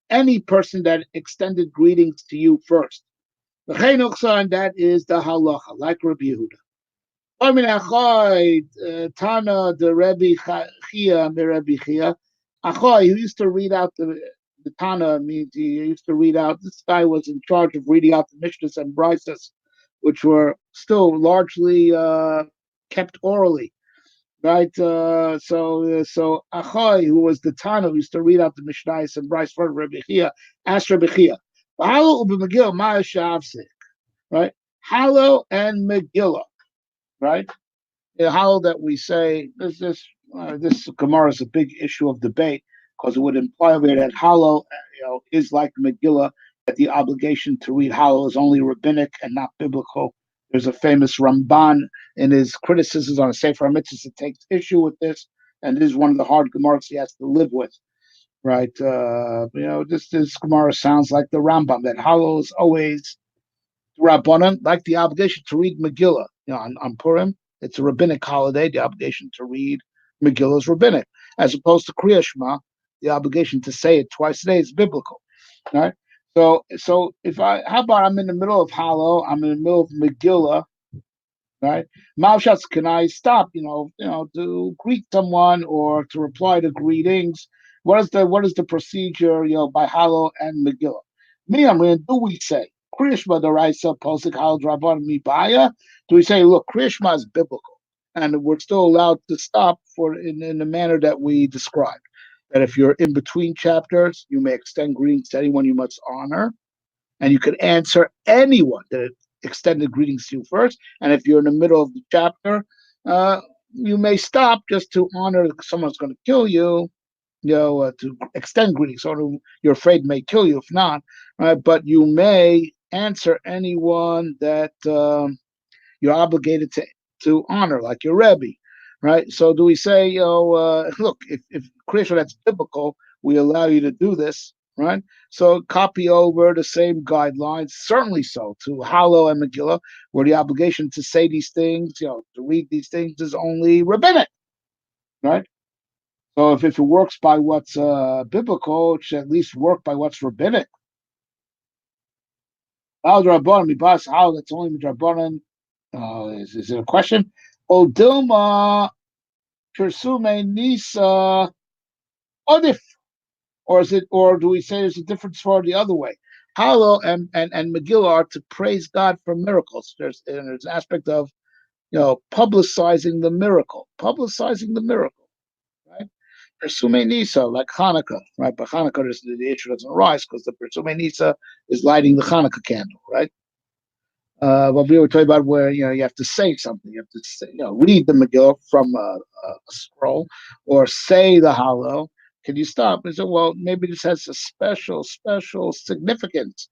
any person that extended greetings to you first. And that is the halacha, like Rabbi Yehuda. Tana the Rebbe Chia, Rebbe Chia. Achoy, who used to read out the Tana, means he used to read out. This guy was in charge of reading out the Mishnahs and Brachos, which were still largely kept orally, right? So Achoy, who was the Tana, who used to read out the Mishnahs and Brachos for Rebbe Chia, asked Rebbe Chia, right? Hallow and Megillah, right? The hallow that we say this Gemara is a big issue of debate because it would imply over here that hallow, is like Megillah, that the obligation to read hallow is only rabbinic and not biblical. There's a famous Rambam in his criticisms on a Sefer HaMitzvahs that takes issue with this, and this is one of the hard Gemaras he has to live with, right? This Gemara sounds like the Rambam, that hallow is always Rabbanan, like the obligation to read Megillah, on Purim. It's a rabbinic holiday. The obligation to read Megillah is rabbinic, as opposed to Kriya Shema. The obligation to say it twice a day is biblical, right? So how about I'm in the middle of Hallow, I'm in the middle of Megillah, right? Malshatz, can I stop, to greet someone or to reply to greetings? What is the procedure, by Hallow and Megillah? Do we say Krishma Daraisa Posik Hal Draban Mibaya? Do we say, look, Krishma is biblical, and we're still allowed to stop in the manner that we described? That if you're in between chapters, you may extend greetings to anyone you must honor, and you can answer anyone that extended greetings to you first. And if you're in the middle of the chapter, you may stop just to honor someone's going to kill you, to extend greetings. So you're afraid may kill you if not, right? But you may answer anyone that you're obligated to honor, like your Rebbe, right? So do we say, look, if Krishna, that's biblical, we allow you to do this, right? So copy over the same guidelines, certainly so, to Hallow and Megillah, where the obligation to say these things, to read these things is only rabbinic, right? So if it works by what's biblical, it should at least work by what's rabbinic. How that's only Midrabanan. Is it a question? O Dilma Persume Nisa Odif. Or do we say there's a difference for the other way? Hallow and Megillah are to praise God for miracles. There's an aspect of publicizing the miracle, right? Persume Nisa, like Hanukkah, right? But Hanukkah, the issue doesn't arise because the Persume Nisa is lighting the Hanukkah candle, right? But we were talking about where you have to say something. You have to say, read the Megillah from a scroll, or say the Hallow. Can you stop? And say, well, maybe this has a special significance.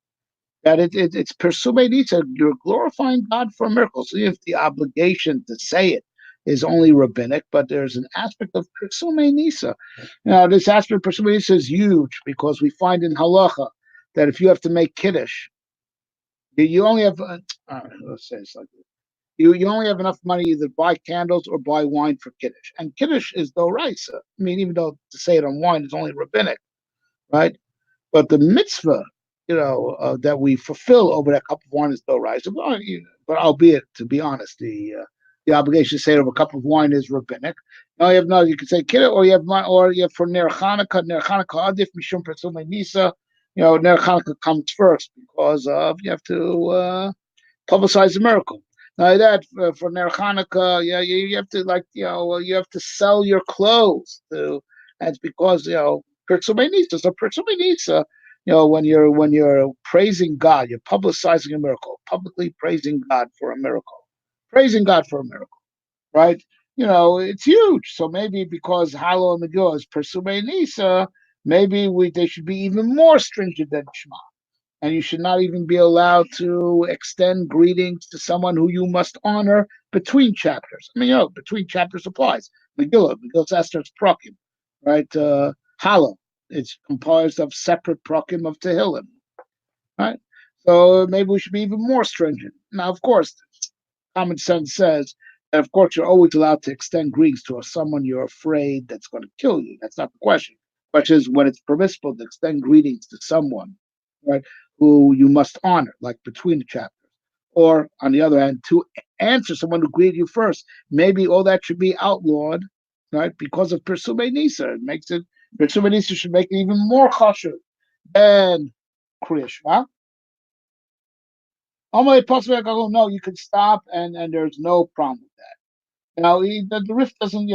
That it's Persume Nisa. You're glorifying God for miracles. So if the obligation to say it is only rabbinic, but there's an aspect of Persume Nisa. This aspect of Persume Nisa is huge because we find in Halacha that if you have to make Kiddush, you only have, let's say it's like this. You only have enough money either to buy candles or buy wine for Kiddush. And Kiddush is doraisa. I mean, even though to say it on wine is only rabbinic, right? But the mitzvah, that we fulfill over that cup of wine is doraisa. But albeit, to be honest, the obligation to say it over a cup of wine is rabbinic. Now you have no, you can say Kiddush, or you have for Ner Chanukah. Ner Chanukah adif mishum persume nisa. Ner Chanukah comes first because of you have to publicize the miracle. Now that for Ner Hanukkah, yeah, you have to you have to sell your clothes to. That's because Pertsumenisa. So Pertsumenisa, when you're praising God, you're publicizing a miracle, publicly praising God for a miracle, praising God for a miracle, right? It's huge. So maybe because Hallel and Megillah is Persumenisa, maybe they should be even more stringent than Shema, and you should not even be allowed to extend greetings to someone who you must honor between chapters. I mean, between chapters applies. Megillah's Esther's prokim, right? Hallel, it's composed of separate prokim of Tehillim, right? So maybe we should be even more stringent. Now, of course, common sense says that, of course, you're always allowed to extend greetings to someone you're afraid that's going to kill you. That's not the question. The question is when it's permissible to extend greetings to someone, right, who you must honor, like between the chapters. Or, on the other hand, to answer someone who greeted you first, maybe all that should be outlawed, right, because of Persume Nisa. Persume Nisa should make it even more chashuv than Kriya Shema. No, you can stop, and there's no problem with that. The Rif doesn't,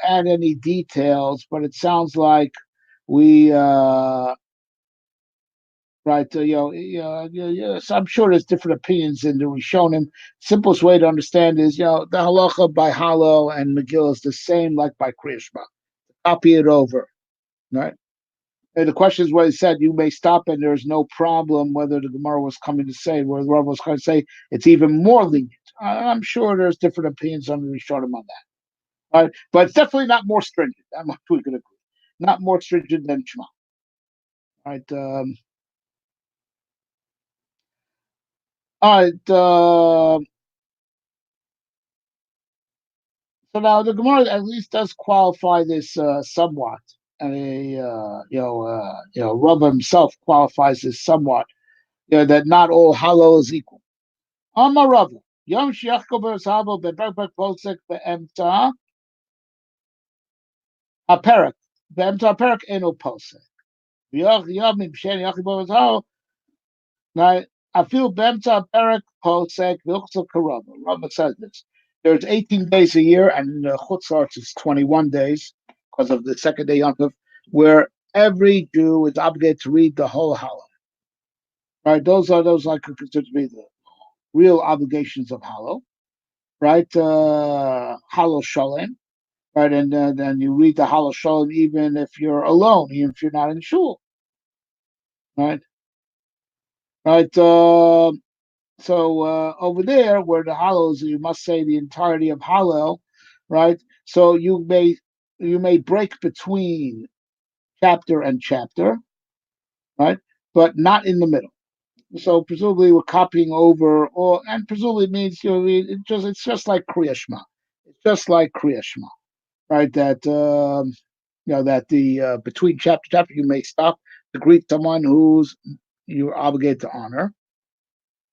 add any details, but it sounds like we, right, so I'm sure there's different opinions in the Rishonim. Simplest way to understand is, the halacha by Hallel and Megillah is the same like by Kriya Shema. Copy it over, right? And the question is what he said, you may stop and there's no problem whether the Gemara was coming to say, where the Rambam was going to say it's even more lenient. I'm sure there's different opinions on the Rishonim on that. Right? But it's definitely not more stringent. That much we can agree. Not more stringent than Shema. Right? All right. So now the Gemara at least does qualify this somewhat. And Rambam himself qualifies this somewhat. That not all halal is equal. Amar Rava, Yom Shiachko Berzabo Beberber Posek Beemta Aperak Beemta Aperak Eno Posek. Yom Mimshen Yachibo Berzabo. Now I feel Beemta Aperak Posek Vilchso Karava. Rava says this. There's 18 days a year, and Chutzlar is 21 days because of the second day Yom Tov, where every Jew is obligated to read the whole Hallel. Right? Those I could consider to be the real obligations of Hallel. Right? Hallel Shalem, right? And then you read the Hallel Shalom even if you're alone, even if you're not in shul, right? Right. So over there, where the Hallel is, you must say the entirety of Hallel, right? So you may break between chapter and chapter, right? But not in the middle. So presumably we're copying over, and presumably it means it's just like Kriya Shema. It's just like Kriya Shema, right? That that the between chapter to chapter you may stop to greet someone who's you're obligated to honor,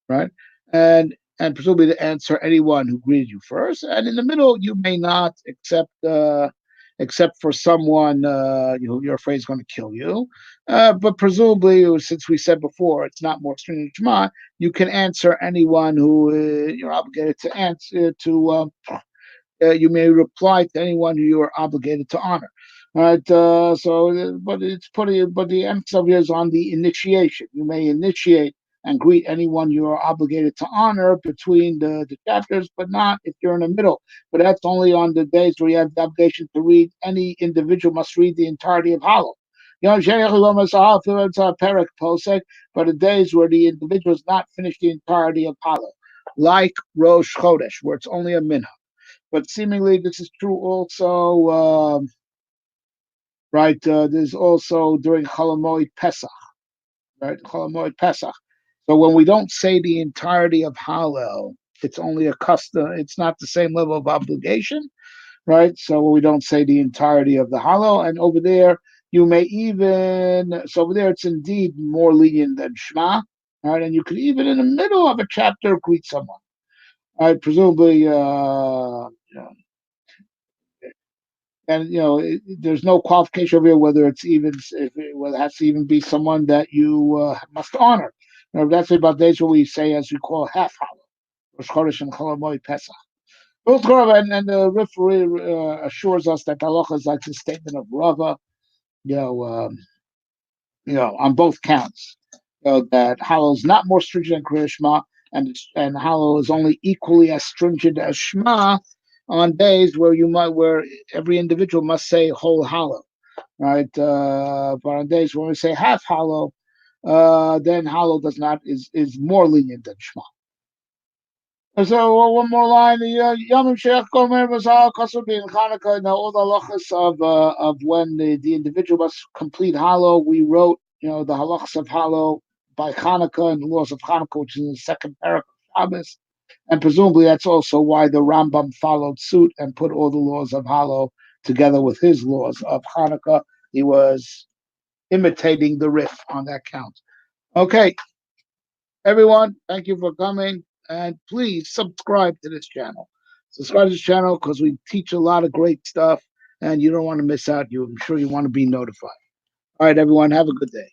right? And presumably to answer anyone who greeted you first. And in the middle, you may not, except for someone you're afraid is going to kill you. But presumably, since we said before, it's not more stringent Shema, you can answer anyone who you're obligated to answer to. You may reply to anyone who you are obligated to honor. Right, but the emphasis here is on the initiation. You may initiate and greet anyone you are obligated to honor between the chapters, but not if you're in the middle. But that's only on the days where you have the obligation to read. Any individual must read the entirety of Hallel. But the days where the individual has not finished the entirety of Hallel, like Rosh Chodesh, where it's only a minhag. But seemingly this is true also, right? There's also during Chol Hamoed Pesach, right? Chol Hamoed Pesach. So when we don't say the entirety of Hallel, It's only a custom. It's not the same level of obligation, right? So we don't say the entirety of the halal. And over there, you may even, so over there, it's indeed more lenient than Shema, right? And you could even in the middle of a chapter greet someone, right? Presumably, and there's no qualification over here whether it's even if whether it has to even be someone that you must honor. That's about days what we say as we call half halal, Rosh Chodesh and Chol Hamoed Pesach. And the referee assures us that the halacha is like the statement of Rava, you know, um, on both counts. That halal is not more stringent than Kriya Shema, and halal is only equally as stringent as Shema on days where every individual must say whole halal, right? But on days when we say half halal, then halal does not is more lenient than Shema. And so one more line: the Yom Sheikh Gomer Bazal Kasub in Hanukkah. Now all the halachas of when the individual must complete halal, we wrote the halachas of halal by Hanukkah and the laws of Hanukkah, which is in the second paragraph of Shabbos. And presumably that's also why the Rambam followed suit and put all the laws of halal together with his laws of Hanukkah. He was imitating the Rif on that count. Okay, everyone, thank you for coming, and please subscribe to this channel. Subscribe to this channel because we teach a lot of great stuff, and you don't want to miss out. I'm sure you want to be notified. All right, everyone, have a good day.